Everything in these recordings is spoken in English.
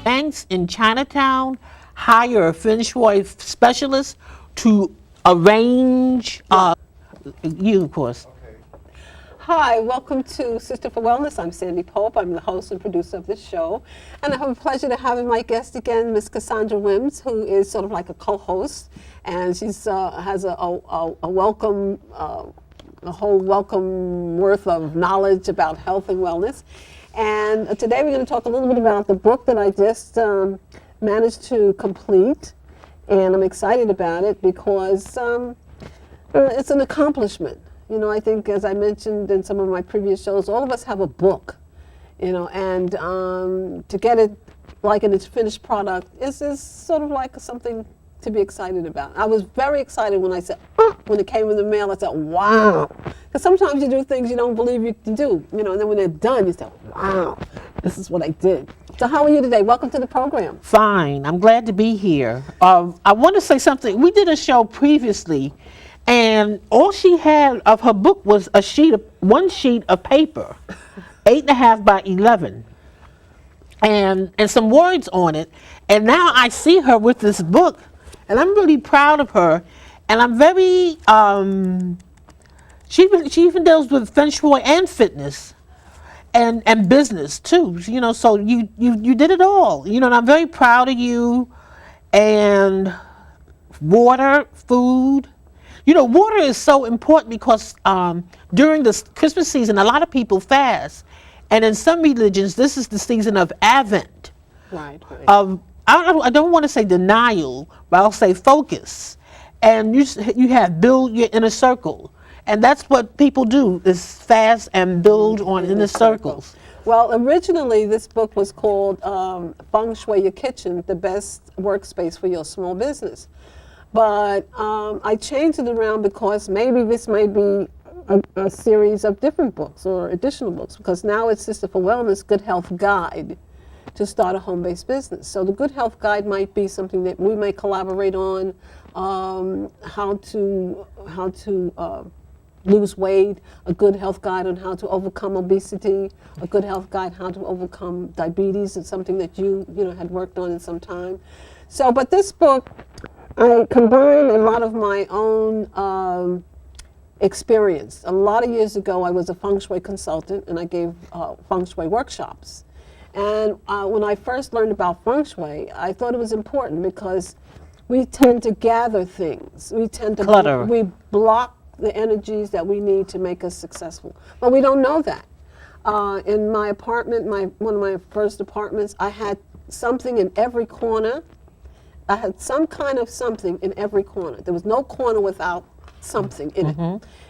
banks in Chinatown hire a feng shui specialist to arrange you, of course. Hi, welcome to CISTA for Wellness. I'm Sandi Pope. I'm the host and producer of this show. And I have a pleasure to have my guest again, Miss Cassaundra Wimms, who is sort of like a co-host. And she's has a welcome, a whole welcome worth of knowledge about health and wellness. And today we're going to talk a little bit about the book that I just managed to complete. And I'm excited about it because it's an accomplishment. You know, I think, as I mentioned in some of my previous shows, all of us have a book, you know, and to get it like in its finished product is sort of like something to be excited about. I was very excited when I said, when it came in the mail, I said, wow. Because sometimes you do things you don't believe you can do, you know, and then when they're done, you say, wow, this is what I did. So how are you today? Welcome to the program. Fine. I'm glad to be here. I want to say something. We did a show previously, and all she had of her book was one sheet of paper, 8.5 by 11, and some words on it. And now I see her with this book, and I'm really proud of her. And I'm very, she even deals with feng shui and fitness, and business too. You know, so you did it all. You know, and I'm very proud of you. And water, food. You know, water is so important because during the Christmas season, a lot of people fast. And in some religions, this is the season of Advent. Right. I don't want to say denial, but I'll say focus. And you have build your inner circle. And that's what people do, is fast and build on inner circles. Well, originally this book was called Feng Shui Your Kitchen, the best workspace for your small business. But I changed it around because maybe this might be a series of different books or additional books, because now it's CISTA for Wellness, Good Health Guide to start a home-based business. So the Good Health Guide might be something that we may collaborate on, how to lose weight, a good health guide on how to overcome obesity, a good health guide how to overcome diabetes. It's something that you had worked on in some time. So, but this book, I combine a lot of my own experience. A lot of years ago, I was a feng shui consultant, and I gave feng shui workshops. And when I first learned about feng shui, I thought it was important because we tend to gather things. We tend to clutter. We block the energies that we need to make us successful, but we don't know that. In my apartment, one of my first apartments, I had something in every corner. I had some kind of something in every corner. There was no corner without something in it.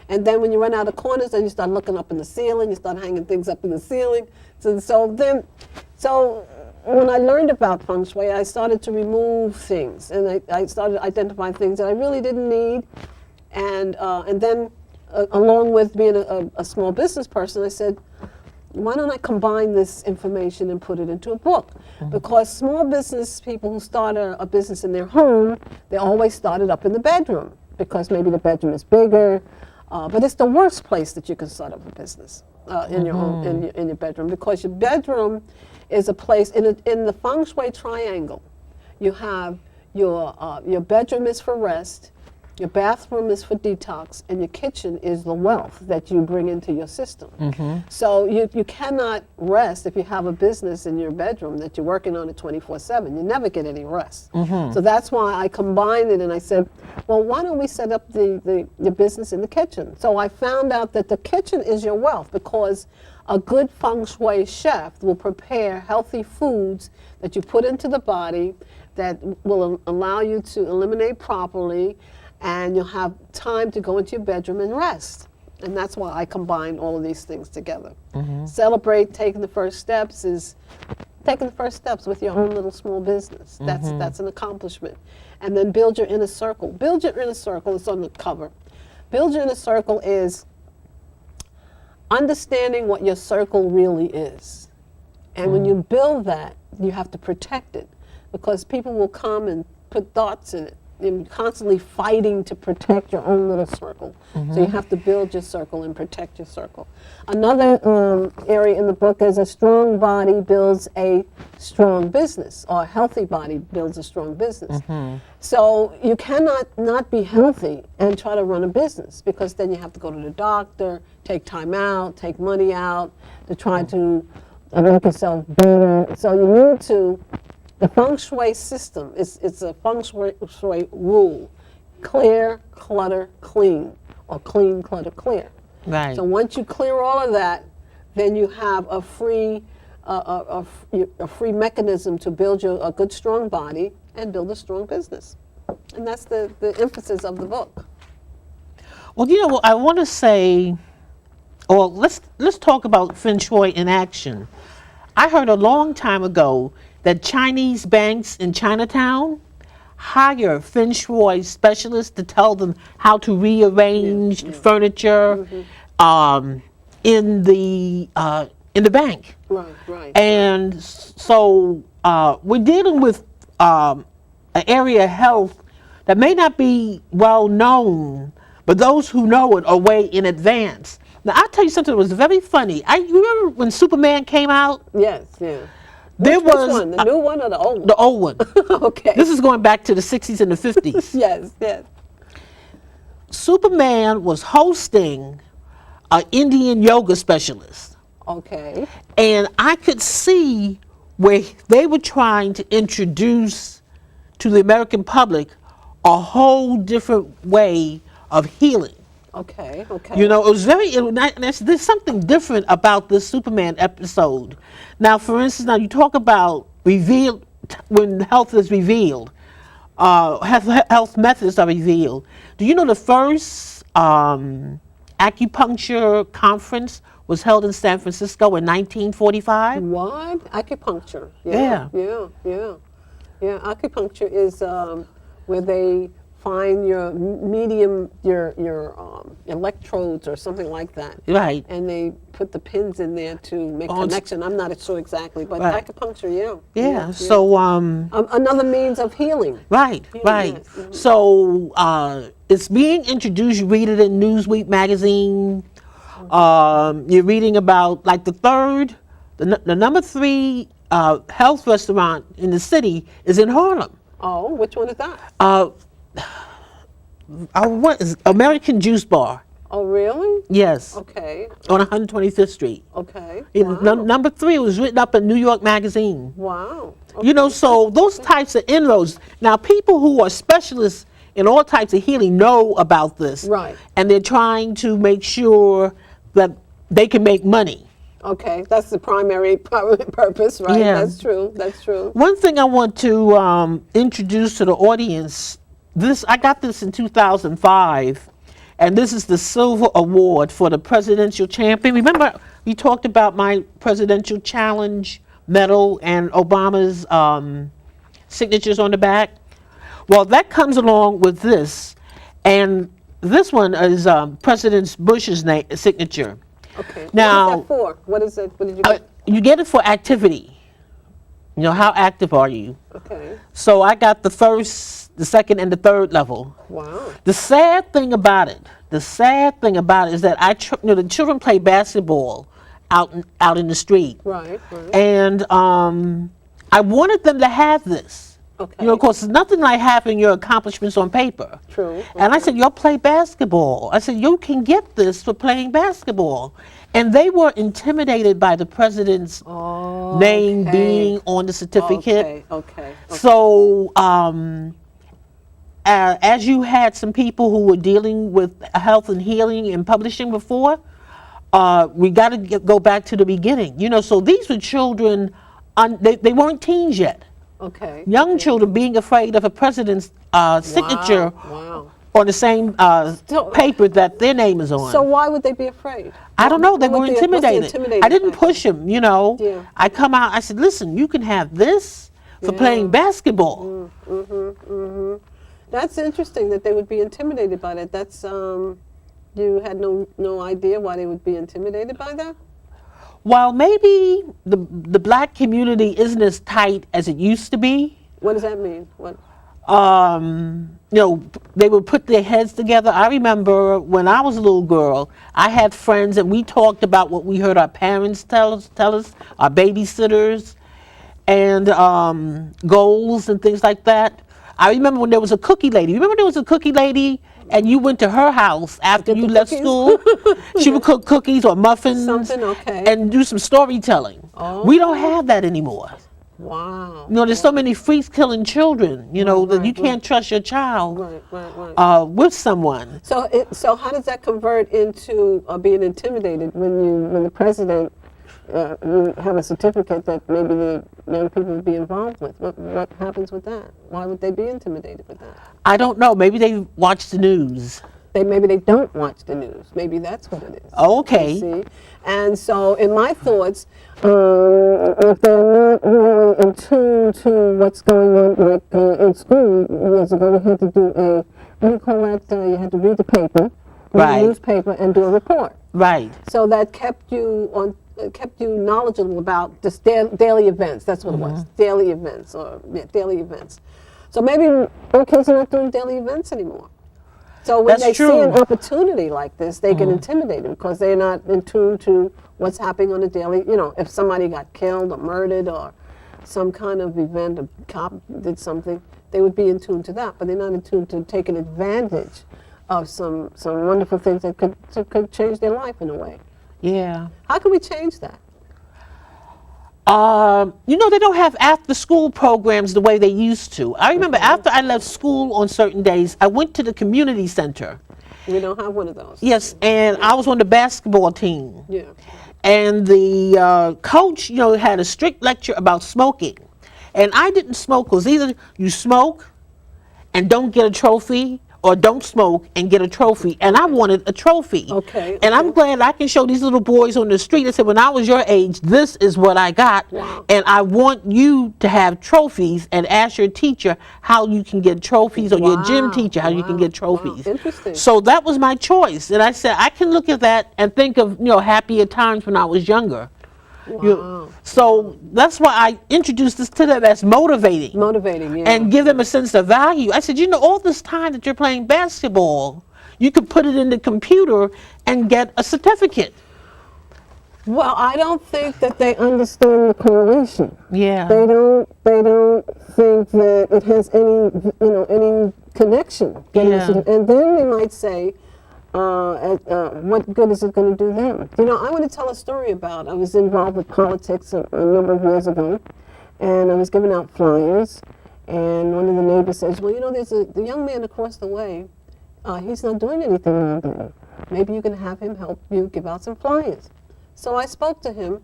And then when you run out of corners, then you start looking up in the ceiling, you start hanging things up in the ceiling. So when I learned about feng shui, I started to remove things, and I started identifying things that I really didn't need. And then along with being a small business person, I said, why don't I combine this information and put it into a book? Because small business people who start a business in their home, they always start it up in the bedroom, because maybe the bedroom is bigger, but it's the worst place that you can start up a business in your home, in your bedroom, because your bedroom is a place in the feng shui triangle. You have your bedroom is for rest, your bathroom is for detox, and your kitchen is the wealth that you bring into your system. So you cannot rest if you have a business in your bedroom that you're working on it 24/7. You never get any rest. So that's why I combined it, and I said, well, why don't we set up the business in the kitchen? So I found out that the kitchen is your wealth, because a good feng shui chef will prepare healthy foods that you put into the body that will allow you to eliminate properly, and you'll have time to go into your bedroom and rest. And that's why I combine all of these things together. Celebrate taking the first steps is taking the first steps with your own little small business. That's an accomplishment. And then build your inner circle. Build your inner circle is on the cover. Build your inner circle is understanding what your circle really is. And when you build that, you have to protect it, because people will come and put thoughts in it you're constantly fighting to protect your own little circle. So you have to build your circle and protect your circle. Another area in the book is a strong body builds a strong business, or a healthy body builds a strong business. So you cannot not be healthy and try to run a business, because then you have to go to the doctor, take time out, take money out to try to make yourself better. So you need to, the feng shui system, it's a feng shui rule: clear, clutter, clean, or clean, clutter, clear. Right. So once you clear all of that, then you have a free mechanism to build a good, strong body and build a strong business. And that's the emphasis of the book. Well, you know what I want to say, or let's talk about feng shui in action. I heard a long time ago that Chinese banks in Chinatown hire feng shui specialists to tell them how to rearrange furniture in the bank. Right. And so we're dealing with an area of health that may not be well known, but those who know it are way in advance. Now, I'll tell you something that was very funny. You remember when Superman came out? Yes, yeah. Which one? The new one or the old one? The old one. Okay. This is going back to the 60s and the 50s. Yes. Superman was hosting an Indian yoga specialist. Okay. And I could see where they were trying to introduce to the American public a whole different way of healing. Okay. You know, it was there's something different about this Superman episode. Now, for instance, now you talk about when health is revealed, health methods are revealed. Do you know the first acupuncture conference was held in San Francisco in 1945? What? Acupuncture. Yeah. Yeah, acupuncture is where they find your medium, your electrodes or something like that. Right. And they put the pins in there to make connection. I'm not sure exactly, but Right. acupuncture, Yeah. So another means of healing. Right. Yes. So it's being introduced. You read it in Newsweek magazine. You're reading about like the number 3 health restaurant in the city is in Harlem. Oh, which one is that? What is American Juice Bar? Oh, really? Yes. Okay. On 125th Street. Okay. Wow. Number 3 was written up in New York Magazine. Wow. Okay. You know, so those types of inroads. Now, people who are specialists in all types of healing know about this. Right. And they're trying to make sure that they can make money. Okay, that's the primary purpose, right? Yeah. That's true. One thing I want to introduce to the audience, I got this in 2005, and this is the Silver Award for the Presidential Champion. Remember, we talked about my Presidential Challenge medal and Obama's signatures on the back? Well, that comes along with this, and this one is President Bush's signature. Okay. Now, what is that for? What is it? What did you get? You get it for activity. You know, how active are you? Okay. So I got the first, the second, and the third level. Wow. The sad thing about it is that the children play basketball out in the street. Right. And I wanted them to have this. Okay. You know, of course, it's nothing like having your accomplishments on paper. True. And I said, you'll play basketball. I said, you can get this for playing basketball. And they were intimidated by the president's name being on the certificate. Okay. So, as you had some people who were dealing with health and healing and publishing before, we got to go back to the beginning. You know, so these were children, they weren't teens yet. Okay. Young children being afraid of a president's signature on the same paper that their name is on. So why would they be afraid? I don't know. They were intimidated. intimidating I didn't factor? push them, you know. Yeah. I come out, I said, listen, you can have this for playing basketball. That's interesting that they would be intimidated by that. That's you had no idea why they would be intimidated by that? While maybe the black community isn't as tight as it used to be, What does that mean? What? they would put their heads together. I remember when I was a little girl, I had friends and we talked about what we heard our parents tell us, our babysitters, and goals and things like that. I remember when there was a cookie lady. Remember there was a cookie lady and you went to her house after you left school? She would cook cookies or muffins and do some storytelling. Oh. We don't have that anymore. Wow. There's so many freaks killing children, that you can't trust your child with someone. So how does that convert into being intimidated when the president you have a certificate that maybe the young people would be involved with? What happens with that? Why would they be intimidated with that? I don't know. Maybe they watch the news. Maybe they don't watch the news. Maybe that's what it is. Okay. You see? And so in my thoughts, if they're not really in tune to what's going on, like in school years ago, we had to do what do you call that? You had to read the paper, read the newspaper, and do a report. Right. So that kept you knowledgeable about just daily events. That's what it was. Daily events daily events. So maybe our kids are not doing daily events anymore. So when they see an opportunity like this, they get intimidated because they're not in tune to what's happening on a daily, if somebody got killed or murdered or some kind of event, a cop did something, they would be in tune to that, but they're not in tune to taking advantage of some wonderful things that could change their life in a way. Yeah. How can we change that? They don't have after school programs the way they used to. I remember after I left school on certain days, I went to the community center. We don't have one of those. Yes, and I was on the basketball team. Yeah. And the coach, had a strict lecture about smoking. And I didn't smoke because either you smoke and don't get a trophy, or don't smoke and get a trophy. And I wanted a trophy. Okay. And I'm glad I can show these little boys on the street and say, when I was your age, this is what I got. Wow. And I want you to have trophies, and ask your teacher how you can get trophies, or your gym teacher how you can get trophies. Wow. Interesting. So that was my choice. And I said, I can look at that and think of, happier times when I was younger. Wow. So that's why I introduced this to them as motivating. Motivating, yeah. And give them a sense of value. I said, all this time that you're playing basketball, you could put it in the computer and get a certificate. Well, I don't think that they understand the correlation. Yeah. They don't think that it has any connection. Yeah. And then they might say, what good is it going to do them? I want to tell a story about, I was involved with politics a number of years ago, and I was giving out flyers, and one of the neighbors says, well, there's the young man across the way, he's not doing anything all day. Maybe you can have him help you give out some flyers. So I spoke to him,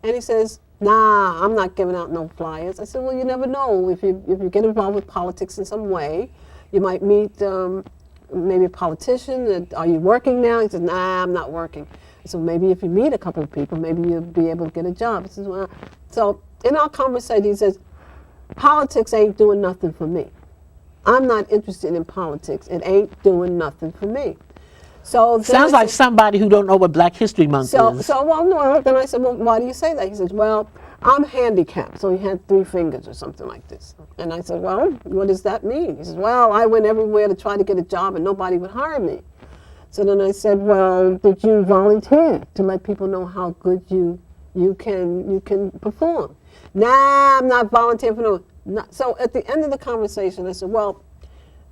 and he says, nah, I'm not giving out no flyers. I said, well, you never know. If you get involved with politics in some way, you might meet maybe a politician. Are you working now? He says, nah, I'm not working. So maybe if you meet a couple of people, maybe you'll be able to get a job. He says, well, so in our conversation, he says, politics ain't doing nothing for me. I'm not interested in politics. It ain't doing nothing for me. So sounds like somebody who don't know what Black History Month is. No. Then I said, well, why do you say that? He says, well, I'm handicapped. So he had 3 fingers or something like this. And I said, well, what does that mean? He says, well, I went everywhere to try to get a job and nobody would hire me. So then I said, well, did you volunteer to let people know how good you can perform? Nah, I'm not volunteering for no. So at the end of the conversation, I said, well,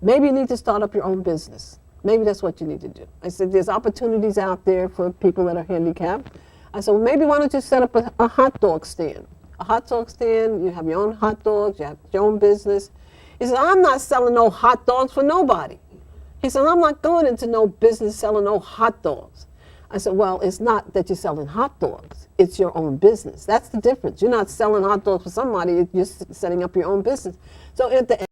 maybe you need to start up your own business. Maybe that's what you need to do. I said, there's opportunities out there for people that are handicapped. I said, well, maybe why don't you set up a hot dog stand? A hot dog stand, you have your own hot dogs, you have your own business. He said, I'm not selling no hot dogs for nobody. He said, I'm not going into no business selling no hot dogs. I said, well, it's not that you're selling hot dogs. It's your own business. That's the difference. You're not selling hot dogs for somebody. You're just setting up your own business. So at the